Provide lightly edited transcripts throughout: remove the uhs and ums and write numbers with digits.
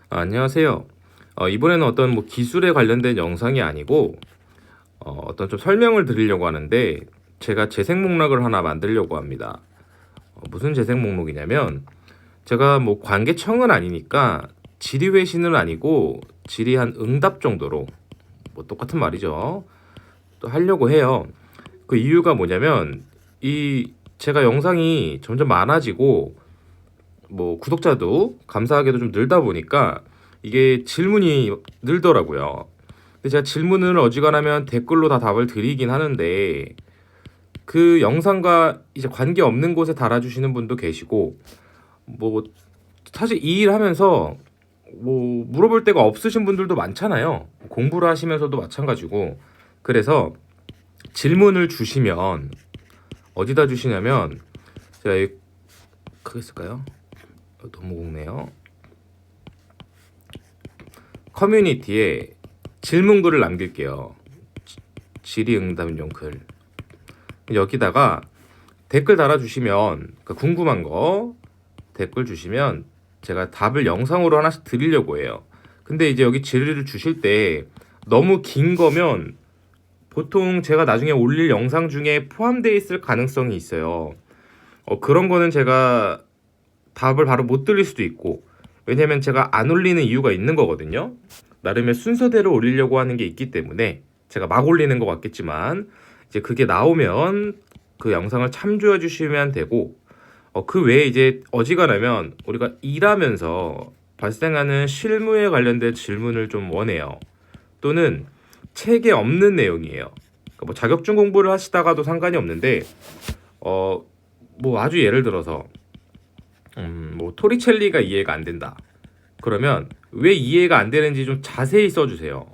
안녕하세요. 이번에는 어떤 기술에 관련된 영상이 아니고 어떤 좀 설명을 드리려고 하는데 제가 재생 목록을 하나 만들려고 합니다. 무슨 재생 목록이냐면 제가 관계청은 아니니까 질의회신은 아니고 질의한 응답 정도로 똑같은 말이죠. 또 하려고 해요. 그 이유가 뭐냐면 이 제가 영상이 점점 많아지고 구독자도 감사하게도 좀 늘다 보니까 이게 질문이 늘더라고요. 근데 제가 질문을 어지간하면 댓글로 다 답을 드리긴 하는데 그 영상과 이제 관계 없는 곳에 달아주시는 분도 계시고 뭐 사실 이 일 하면서 물어볼 데가 없으신 분들도 많잖아요. 공부를 하시면서도 마찬가지고. 그래서 질문을 주시면 어디다 주시냐면 제가 여기 크게 쓸까요? 너무 굵네요. 커뮤니티에 질문글을 남길게요. 질의응답용 글. 여기다가 댓글 달아주시면 궁금한 거 댓글 주시면 제가 답을 영상으로 하나씩 드리려고 해요. 근데 이제 여기 질의를 주실 때 너무 긴 거면 보통 제가 나중에 올릴 영상 중에 포함되어 있을 가능성이 있어요. 그런 거는 제가 답을 바로 못 드릴 수도 있고, 왜냐면 제가 안 올리는 이유가 있는 거거든요. 나름의 순서대로 올리려고 하는 게 있기 때문에 제가 막 올리는 것 같겠지만 이제 그게 나오면 그 영상을 참조해 주시면 되고, 그 외에 이제 어지간하면 우리가 일하면서 발생하는 실무에 관련된 질문을 좀 원해요. 또는 책에 없는 내용이에요. 그러니까 자격증 공부를 하시다가도 상관이 없는데 아주 예를 들어서 토리첼리가 이해가 안 된다. 그러면 왜 이해가 안 되는지 좀 자세히 써주세요.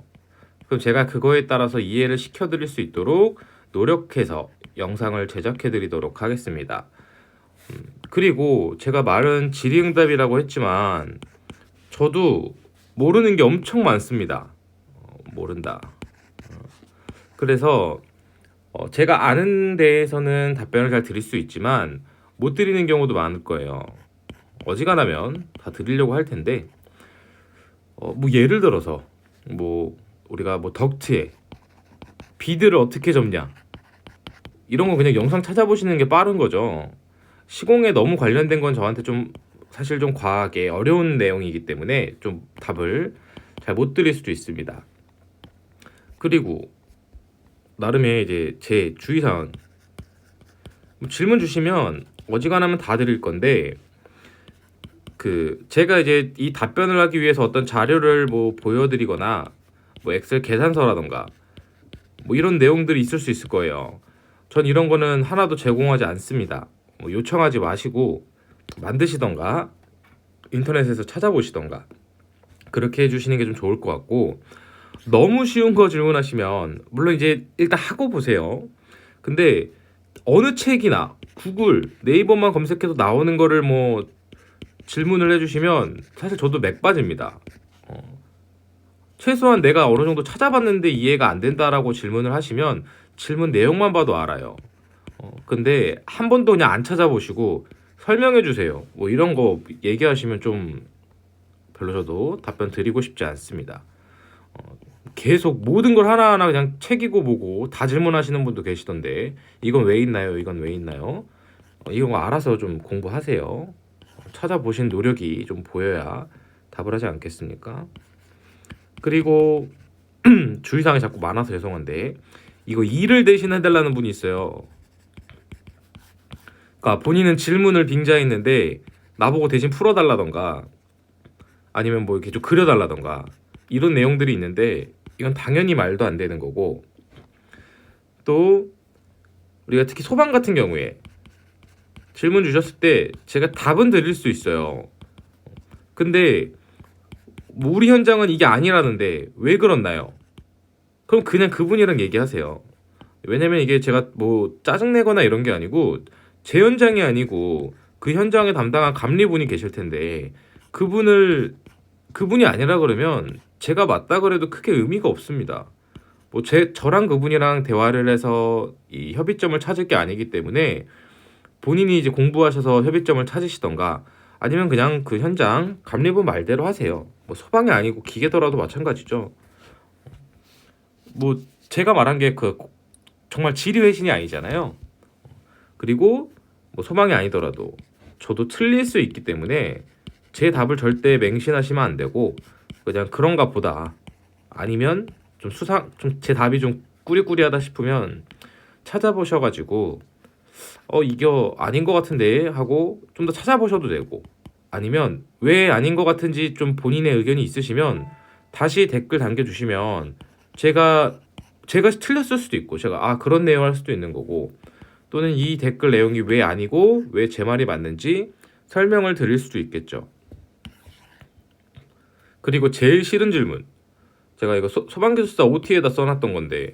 그럼 제가 그거에 따라서 이해를 시켜드릴 수 있도록 노력해서 영상을 제작해드리도록 하겠습니다. 그리고 제가 말은 질의응답이라고 했지만 저도 모르는 게 엄청 많습니다. 모른다. 그래서 제가 아는 데에서는 답변을 잘 드릴 수 있지만 못 드리는 경우도 많을 거예요. 어지간하면 다 드리려고 할 텐데 예를 들어서 우리가 덕트에 비드를 어떻게 접냐 이런 거 그냥 영상 찾아보시는 게 빠른 거죠. 시공에 너무 관련된 건 저한테 좀 사실 좀 과하게 어려운 내용이기 때문에 좀 답을 잘 못 드릴 수도 있습니다. 그리고 나름의 이제 제 주의사항, 질문 주시면 어지간하면 다 드릴 건데 제가 이제 이 답변을 하기 위해서 어떤 자료를 보여드리거나 엑셀 계산서라던가 이런 내용들이 있을 수 있을 거예요. 전 이런 거는 하나도 제공하지 않습니다. 요청하지 마시고 만드시던가 인터넷에서 찾아보시던가 그렇게 해주시는 게 좀 좋을 것 같고, 너무 쉬운 거 질문하시면 물론 이제 일단 하고 보세요. 근데 어느 책이나 구글, 네이버만 검색해서 나오는 거를 질문을 해주시면 사실 저도 맥 빠집니다. 최소한 내가 어느 정도 찾아봤는데 이해가 안 된다라고 질문을 하시면 질문 내용만 봐도 알아요. 근데 한 번도 그냥 안 찾아보시고 설명해 주세요. 이런 거 얘기하시면 좀 별로 저도 답변 드리고 싶지 않습니다. 계속 모든 걸 하나하나 그냥 책이고 보고 다 질문하시는 분도 계시던데 이건 왜 있나요? 이건 왜 있나요? 이거 알아서 좀 공부하세요. 찾아보신 노력이 좀 보여야 답을 하지 않겠습니까? 그리고 주의사항이 자꾸 많아서 죄송한데 이거 일을 대신 해달라는 분이 있어요. 그러니까 본인은 질문을 빙자했는데 나보고 대신 풀어달라던가 아니면 이렇게 좀 그려달라던가 이런 내용들이 있는데 이건 당연히 말도 안 되는 거고, 또 우리가 특히 소방 같은 경우에 질문 주셨을 때 제가 답은 드릴 수 있어요. 근데 우리 현장은 이게 아니라는데 왜 그렇나요? 그럼 그냥 그분이랑 얘기하세요. 왜냐면 이게 제가 짜증내거나 이런 게 아니고 제 현장이 아니고 그 현장에 담당한 감리분이 계실 텐데 그분이 아니라 그러면 제가 맞다 그래도 크게 의미가 없습니다. 저랑 그분이랑 대화를 해서 이 협의점을 찾을 게 아니기 때문에 본인이 이제 공부하셔서 협의점을 찾으시던가 아니면 그냥 그 현장 감리부 말대로 하세요. 뭐 소방이 아니고 기계더라도 마찬가지죠. 뭐 제가 말한 게 그 정말 지리회신이 아니잖아요. 그리고 뭐 소방이 아니더라도 저도 틀릴 수 있기 때문에 제 답을 절대 맹신하시면 안 되고 그냥 그런가 보다 아니면 좀 좀 제 답이 좀 꾸리꾸리하다 싶으면 찾아보셔가지고 이게 아닌 것 같은데 하고 좀 더 찾아보셔도 되고 아니면 왜 아닌 것 같은지 좀 본인의 의견이 있으시면 다시 댓글 남겨주시면 제가 틀렸을 수도 있고 제가 그런 내용 할 수도 있는 거고 또는 이 댓글 내용이 왜 아니고 왜 제 말이 맞는지 설명을 드릴 수도 있겠죠. 그리고 제일 싫은 질문 제가 이거 소방기술사 OT에다 써놨던 건데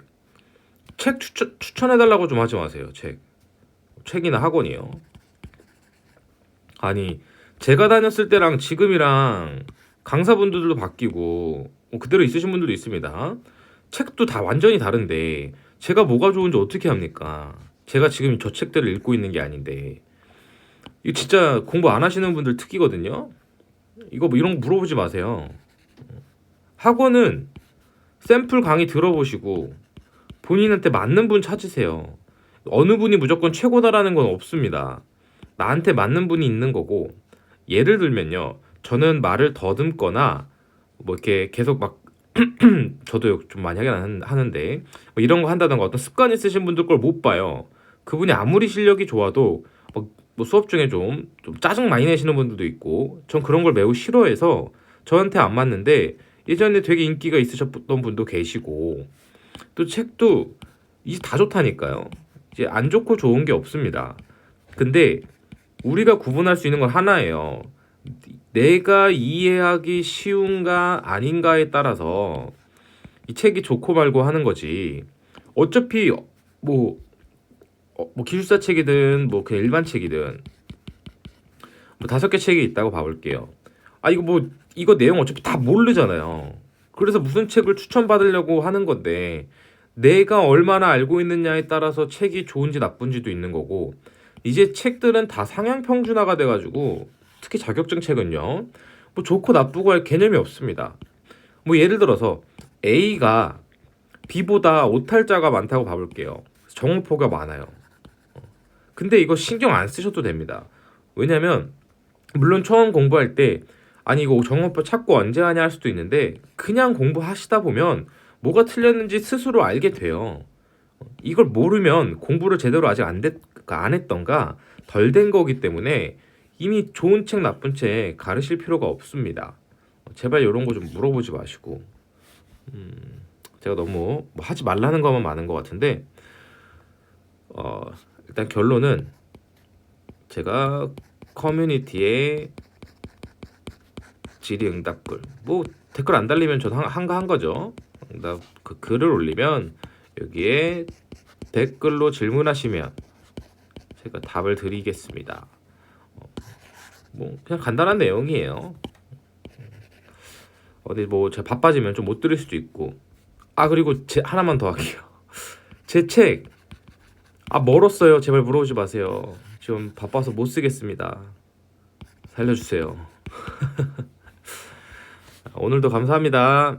책 추천해달라고 좀 하지 마세요. 책이나 학원이요. 아니 제가 다녔을 때랑 지금이랑 강사분들도 바뀌고 그대로 있으신 분들도 있습니다. 책도 다 완전히 다른데 제가 뭐가 좋은지 어떻게 합니까? 제가 지금 저 책들을 읽고 있는 게 아닌데 이거 진짜 공부 안 하시는 분들 특기거든요. 이거 뭐 이런 거 물어보지 마세요. 학원은 샘플 강의 들어보시고 본인한테 맞는 분 찾으세요. 어느 분이 무조건 최고다라는 건 없습니다. 나한테 맞는 분이 있는 거고 예를 들면요. 저는 말을 더듬거나 뭐 이렇게 계속 막 저도 좀 많이 하는데 뭐 이런 거 한다던가 어떤 습관 있으신 분들 걸 못 봐요. 그분이 아무리 실력이 좋아도 뭐 수업 중에 좀 짜증 많이 내시는 분들도 있고 전 그런 걸 매우 싫어해서 저한테 안 맞는데 예전에 되게 인기가 있으셨던 분도 계시고 또 책도 이제 다 좋다니까요. 이제 안 좋고 좋은 게 없습니다. 근데 우리가 구분할 수 있는 건 하나예요. 내가 이해하기 쉬운가 아닌가에 따라서 이 책이 좋고 말고 하는 거지. 어차피 뭐 기술사 책이든 뭐 그냥 일반 책이든 뭐 5개 책이 있다고 봐볼게요. 이거 내용 어차피 다 모르잖아요. 그래서 무슨 책을 추천받으려고 하는 건데 내가 얼마나 알고 있느냐에 따라서 책이 좋은지 나쁜지도 있는 거고 이제 책들은 다 상향 평준화가 돼가지고 특히 자격증 책은요 뭐 좋고 나쁘고 할 개념이 없습니다. 뭐 예를 들어서 A가 B보다 오탈자가 많다고 봐볼게요. 정보가 많아요. 근데 이거 신경 안 쓰셔도 됩니다. 왜냐면 물론 처음 공부할 때 아니 이거 정보표 찾고 언제 하냐 할 수도 있는데 그냥 공부하시다 보면 뭐가 틀렸는지 스스로 알게 돼요. 이걸 모르면 공부를 제대로 아직 안 했던가 덜 된 거기 때문에 이미 좋은 책 나쁜 책 가르칠 필요가 없습니다. 제발 이런 거 좀 물어보지 마시고 제가 너무 뭐 하지 말라는 것만 많은 것 같은데 일단 결론은 제가 커뮤니티에 질의응답글 뭐 댓글 안 달리면 저도 한 거죠. 그 글을 올리면 여기에 댓글로 질문하시면 제가 답을 드리겠습니다. 뭐 그냥 간단한 내용이에요. 어디 뭐 제가 바빠지면 좀 못 드릴 수도 있고 그리고 하나만 더 할게요. 제 책 멀었어요. 제발 물어보지 마세요. 지금 바빠서 못 쓰겠습니다. 살려주세요. 오늘도 감사합니다.